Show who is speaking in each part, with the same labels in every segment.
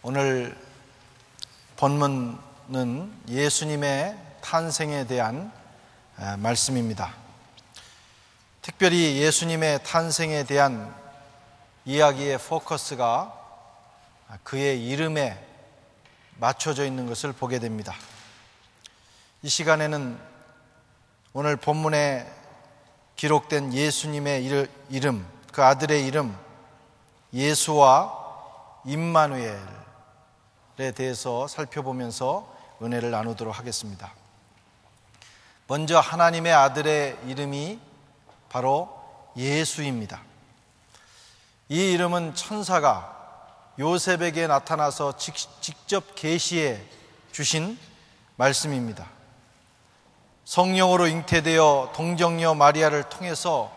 Speaker 1: 오늘 본문은 예수님의 탄생에 대한 말씀입니다. 특별히 예수님의 탄생에 대한 이야기의 포커스가 그의 이름에 맞춰져 있는 것을 보게 됩니다. 이 시간에는 오늘 본문에 기록된 예수님의 이름, 그 아들의 이름 예수와 임마누엘에 대해서 살펴보면서 은혜를 나누도록 하겠습니다. 먼저 하나님의 아들의 이름이 바로 예수입니다. 이 이름은 천사가 요셉에게 나타나서 직접 계시해 주신 말씀입니다. 성령으로 잉태되어 동정녀 마리아를 통해서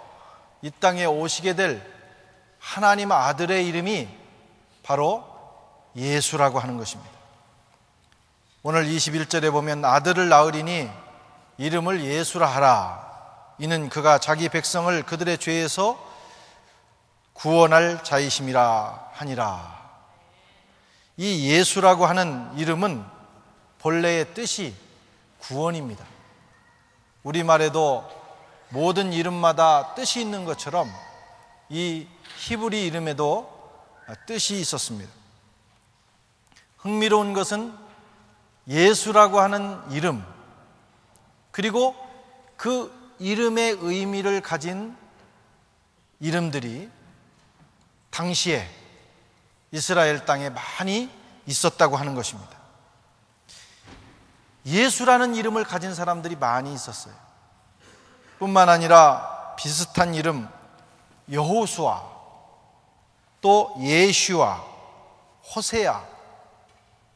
Speaker 1: 이 땅에 오시게 될 하나님 아들의 이름이 바로 예수라고 하는 것입니다. 오늘 21절에 보면 아들을 낳으리니 이름을 예수라 하라. 이는 그가 자기 백성을 그들의 죄에서 구원할 자이심이라 하니라. 이 예수라고 하는 이름은 본래의 뜻이 구원입니다. 우리말에도 모든 이름마다 뜻이 있는 것처럼 이 히브리 이름에도 뜻이 있었습니다. 흥미로운 것은 예수라고 하는 이름, 그리고 그 이름의 의미를 가진 이름들이 당시에 이스라엘 땅에 많이 있었다고 하는 것입니다. 예수라는 이름을 가진 사람들이 많이 있었어요. 뿐만 아니라 비슷한 이름 여호수아, 또 예슈아, 호세아,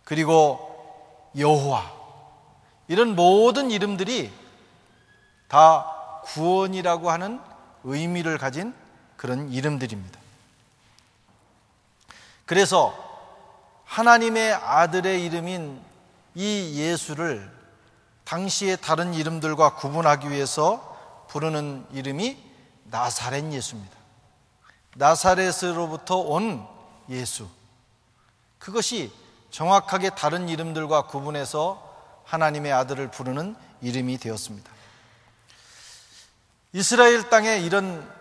Speaker 1: 그리고 여호와, 이런 모든 이름들이 다 구원이라고 하는 의미를 가진 그런 이름들입니다. 그래서 하나님의 아들의 이름인 이 예수를 당시의 다른 이름들과 구분하기 위해서 부르는 이름이 나사렛 예수입니다. 나사렛으로부터 온 예수, 그것이 정확하게 다른 이름들과 구분해서 하나님의 아들을 부르는 이름이 되었습니다. 이스라엘 땅에 이런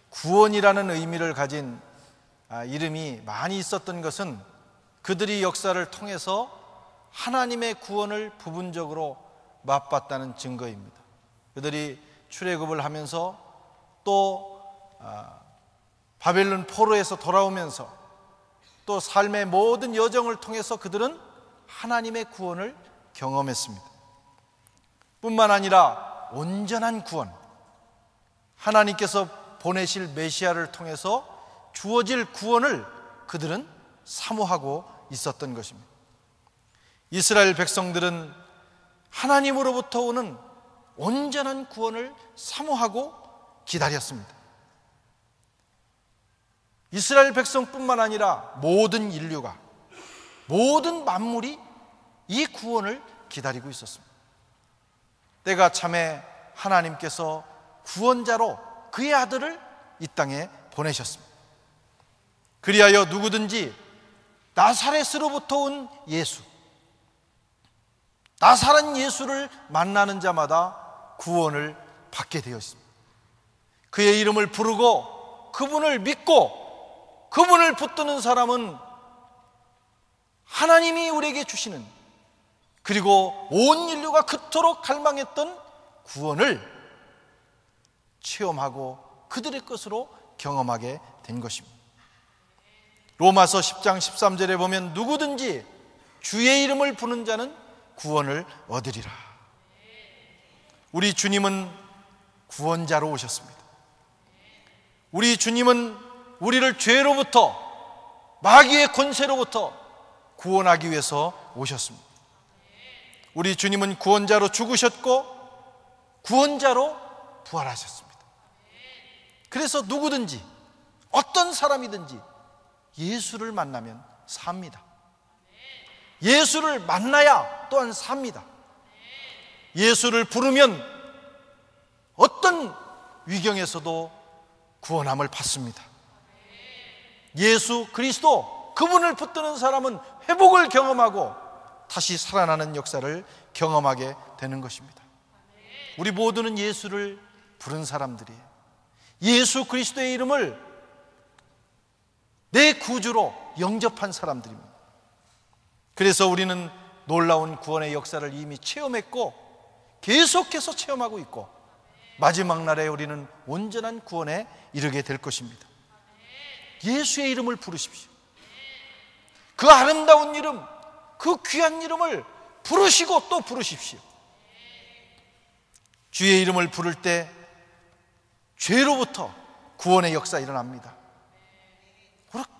Speaker 1: 구원이라는 의미를 가진 이름이 많이 있었던 것은 그들이 역사를 통해서 하나님의 구원을 부분적으로 맛봤다는 증거입니다. 그들이 출애굽을 하면서 또 바벨론 포로에서 돌아오면서 또 삶의 모든 여정을 통해서 그들은 하나님의 구원을 경험했습니다. 뿐만 아니라 온전한 구원, 하나님께서 보내실 메시아를 통해서 주어질 구원을 그들은 사모하고 있었던 것입니다. 이스라엘 백성들은 하나님으로부터 오는 온전한 구원을 사모하고 기다렸습니다. 이스라엘 백성뿐만 아니라 모든 인류가, 모든 만물이 이 구원을 기다리고 있었습니다. 때가 참에 하나님께서 구원자로 그의 아들을 이 땅에 보내셨습니다. 그리하여 누구든지 나사렛으로부터 온 예수, 나사렛 예수를 만나는 자마다 구원을 받게 되어 있습니다. 그의 이름을 부르고 그분을 믿고 그분을 붙드는 사람은 하나님이 우리에게 주시는, 그리고 온 인류가 그토록 갈망했던 구원을 체험하고 그들의 것으로 경험하게 된 것입니다. 로마서 10장 13절에 보면 누구든지 주의 이름을 부르는 자는 구원을 얻으리라. 우리 주님은 구원자로 오셨습니다. 우리 주님은 우리를 죄로부터, 마귀의 권세로부터 구원하기 위해서 오셨습니다. 우리 주님은 구원자로 죽으셨고 구원자로 부활하셨습니다. 그래서 누구든지 어떤 사람이든지 예수를 만나면 삽니다. 예수를 만나야 또한 삽니다. 예수를 부르면 어떤 위경에서도 구원함을 받습니다. 예수 그리스도 그분을 붙드는 사람은 회복을 경험하고 다시 살아나는 역사를 경험하게 되는 것입니다. 우리 모두는 예수를 부른 사람들이에요. 예수 그리스도의 이름을 내 구주로 영접한 사람들입니다. 그래서 우리는 놀라운 구원의 역사를 이미 체험했고 계속해서 체험하고 있고 마지막 날에 우리는 온전한 구원에 이르게 될 것입니다. 예수의 이름을 부르십시오. 그 아름다운 이름, 그 귀한 이름을 부르시고 또 부르십시오. 주의 이름을 부를 때 죄로부터 구원의 역사 일어납니다.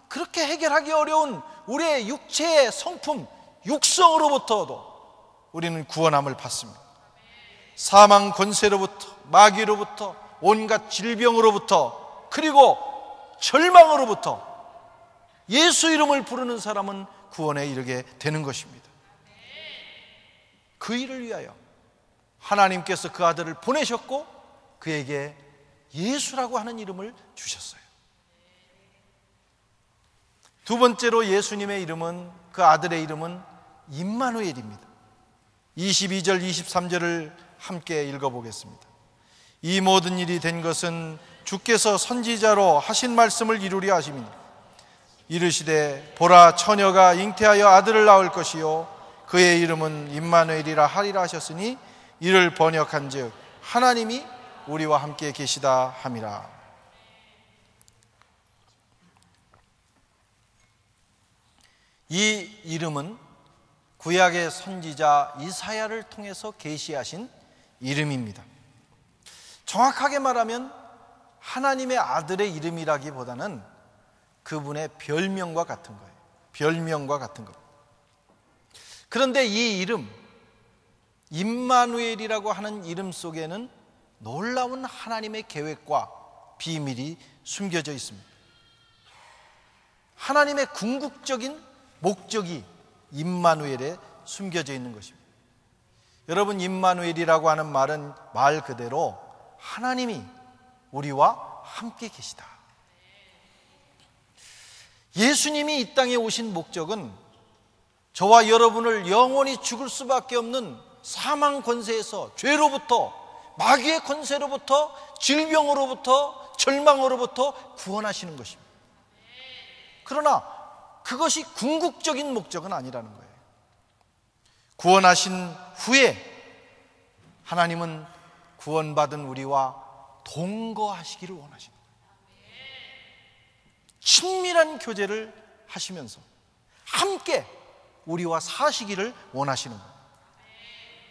Speaker 1: 그렇게 해결하기 어려운 우리의 육체의 성품, 육성으로부터도 우리는 구원함을 받습니다. 사망 권세로부터, 마귀로부터, 온갖 질병으로부터, 그리고 절망으로부터 예수 이름을 부르는 사람은 구원에 이르게 되는 것입니다. 그 일을 위하여 하나님께서 그 아들을 보내셨고 그에게 예수라고 하는 이름을 주셨어요. 두 번째로 예수님의 이름은, 그 아들의 이름은 임마누엘입니다. 22절 23절을 함께 읽어보겠습니다. 이 모든 일이 된 것은 주께서 선지자로 하신 말씀을 이루려 하심이니 이르시되 보라 처녀가 잉태하여 아들을 낳을 것이요 그의 이름은 임마누엘이라 하리라 하셨으니 이를 번역한즉 하나님이 우리와 함께 계시다 함이라. 이 이름은 구약의 선지자 이사야를 통해서 계시하신 이름입니다. 정확하게 말하면 하나님의 아들의 이름이라기보다는 그분의 별명과 같은 거예요. 별명과 같은 것. 그런데 이 이름, 임마누엘이라고 하는 이름 속에는 놀라운 하나님의 계획과 비밀이 숨겨져 있습니다. 하나님의 궁극적인 목적이 임마누엘에 숨겨져 있는 것입니다. 여러분, 임마누엘이라고 하는 말은 말 그대로 하나님이 우리와 함께 계시다. 예수님이 이 땅에 오신 목적은 저와 여러분을 영원히 죽을 수밖에 없는 사망 권세에서, 죄로부터, 마귀의 권세로부터, 질병으로부터, 절망으로부터 구원하시는 것입니다. 그러나 그것이 궁극적인 목적은 아니라는 거예요. 구원하신 후에 하나님은 구원받은 우리와 동거하시기를 원하십니다. 친밀한 교제를 하시면서 함께 우리와 사시기를 원하시는 거예요.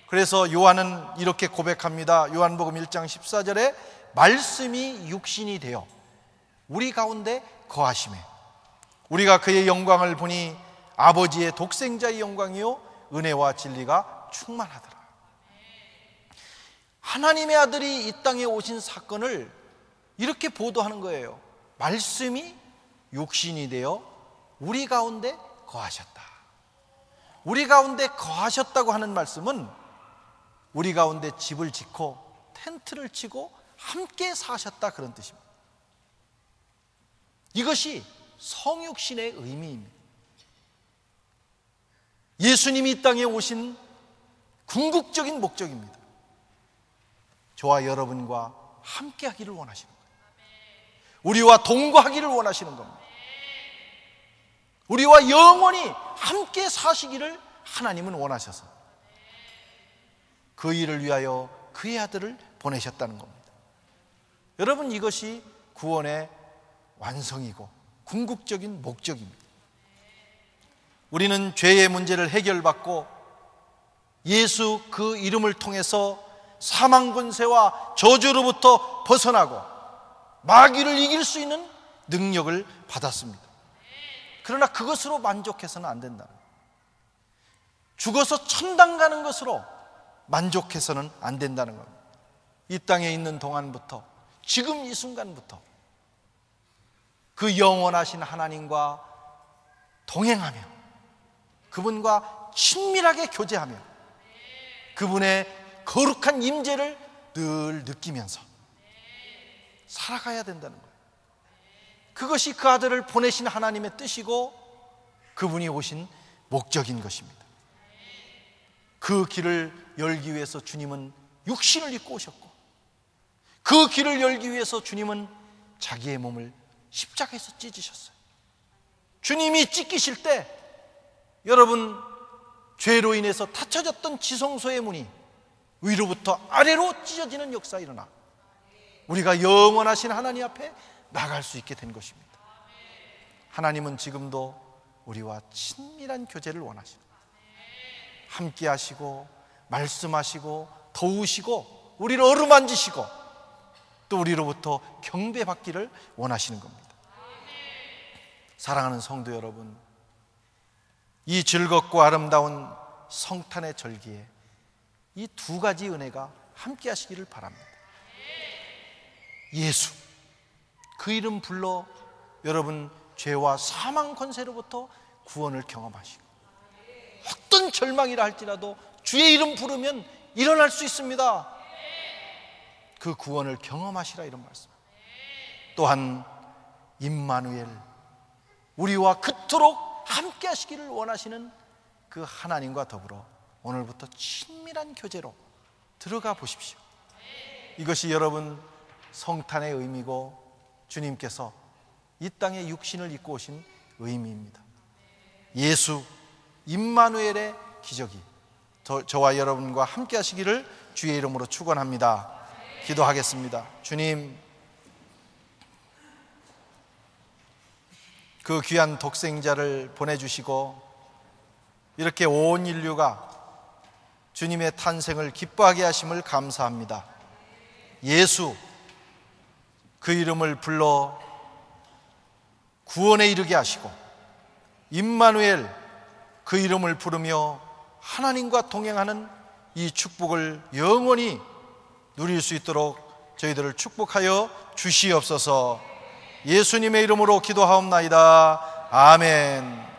Speaker 1: 그래서 요한은 이렇게 고백합니다. 요한복음 1장 14절에 말씀이 육신이 되어 우리 가운데 거하시매 우리가 그의 영광을 보니 아버지의 독생자의 영광이요 은혜와 진리가 충만하더라. 하나님의 아들이 이 땅에 오신 사건을 이렇게 보도하는 거예요. 말씀이 육신이 되어 우리 가운데 거하셨다. 우리 가운데 거하셨다고 하는 말씀은 우리 가운데 집을 짓고 텐트를 치고 함께 사셨다, 그런 뜻입니다. 이것이 성육신의 의미입니다. 예수님이 이 땅에 오신 궁극적인 목적입니다. 저와 여러분과 함께 하기를 원하시는 거예요. 우리와 동거하기를 원하시는 겁니다. 우리와 영원히 함께 사시기를 하나님은 원하셔서 그 일을 위하여 그의 아들을 보내셨다는 겁니다. 여러분, 이것이 구원의 완성이고 궁극적인 목적입니다. 우리는 죄의 문제를 해결받고 예수 그 이름을 통해서 사망 권세와 저주로부터 벗어나고 마귀를 이길 수 있는 능력을 받았습니다. 그러나 그것으로 만족해서는 안 된다. 죽어서 천당 가는 것으로 만족해서는 안 된다는 겁니다. 이 땅에 있는 동안부터, 지금 이 순간부터 그 영원하신 하나님과 동행하며 그분과 친밀하게 교제하며 그분의 거룩한 임재를 늘 느끼면서 살아가야 된다는 거예요. 그것이 그 아들을 보내신 하나님의 뜻이고 그분이 오신 목적인 것입니다. 그 길을 열기 위해서 주님은 육신을 입고 오셨고, 그 길을 열기 위해서 주님은 자기의 몸을 십자가에서 찢으셨어요. 주님이 찢기실 때 여러분, 죄로 인해서 닫혀졌던 지성소의 문이 위로부터 아래로 찢어지는 역사가 일어나 우리가 영원하신 하나님 앞에 나갈 수 있게 된 것입니다. 하나님은 지금도 우리와 친밀한 교제를 원하십니다. 함께 하시고 말씀하시고 도우시고 우리를 어루만지시고 또 우리로부터 경배받기를 원하시는 겁니다. 사랑하는 성도 여러분, 이 즐겁고 아름다운 성탄의 절기에 이 두 가지 은혜가 함께 하시기를 바랍니다. 예수, 그 이름 불러 여러분 죄와 사망 권세로부터 구원을 경험하시고, 어떤 절망이라 할지라도 주의 이름 부르면 일어날 수 있습니다. 그 구원을 경험하시라, 이런 말씀. 또한 임마누엘, 우리와 그토록 함께 하시기를 원하시는 그 하나님과 더불어 오늘부터 친밀한 교제로 들어가 보십시오. 이것이 여러분 성탄의 의미고 주님께서 이 땅에 육신을 입고 오신 의미입니다. 예수 임마누엘의 기적이 저와 여러분과 함께 하시기를 주의 이름으로 축원합니다. 기도하겠습니다. 주님, 그 귀한 독생자를 보내주시고 이렇게 온 인류가 주님의 탄생을 기뻐하게 하심을 감사합니다. 예수, 그 이름을 불러 구원에 이르게 하시고, 임마누엘, 그 이름을 부르며 하나님과 동행하는 이 축복을 영원히 누릴 수 있도록 저희들을 축복하여 주시옵소서. 예수님의 이름으로 기도하옵나이다. 아멘.